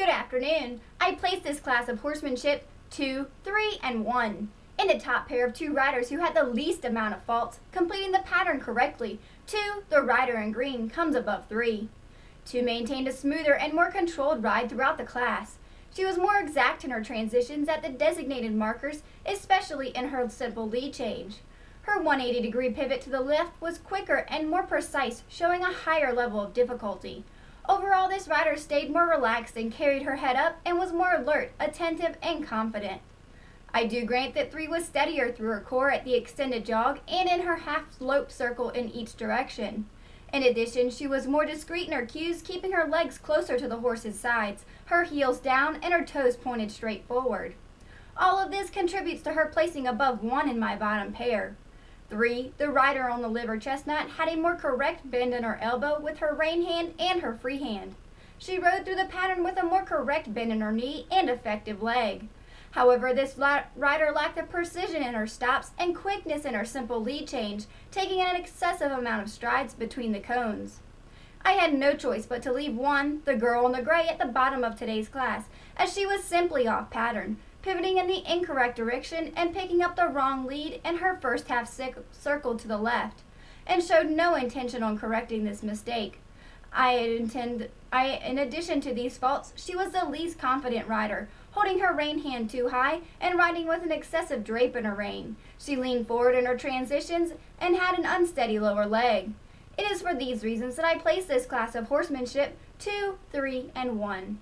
Good afternoon. I placed this class of horsemanship 2, 3, and 1 in the top pair of 2 riders who had the least amount of faults, completing the pattern correctly. 2, the rider in green, comes above 3. 2 maintained a smoother and more controlled ride throughout the class. She was more exact in her transitions at the designated markers, especially in her simple lead change. Her 180-degree pivot to the left was quicker and more precise, showing a higher level of difficulty. Overall, this rider stayed more relaxed and carried her head up and was more alert, attentive, and confident. I do grant that 3 was steadier through her core at the extended jog and in her half-sloped circle in each direction. In addition, she was more discreet in her cues, keeping her legs closer to the horse's sides, her heels down, and her toes pointed straight forward. All of this contributes to her placing above 1 in my bottom pair. 3, the rider on the liver chestnut, had a more correct bend in her elbow with her rein hand and her free hand. She rode through the pattern with a more correct bend in her knee and effective leg. However, this rider lacked the precision in her stops and quickness in her simple lead change, taking an excessive amount of strides between the cones. I had no choice but to leave 1, the girl in the gray, at the bottom of today's class, as she was simply off pattern, pivoting in the incorrect direction and picking up the wrong lead in her first half circle to the left, and showed no intention on correcting this mistake. In addition to these faults, she was the least confident rider, holding her rein hand too high and riding with an excessive drape in her rein. She leaned forward in her transitions and had an unsteady lower leg. It is for these reasons that I place this class of horsemanship 2, 3, and 1.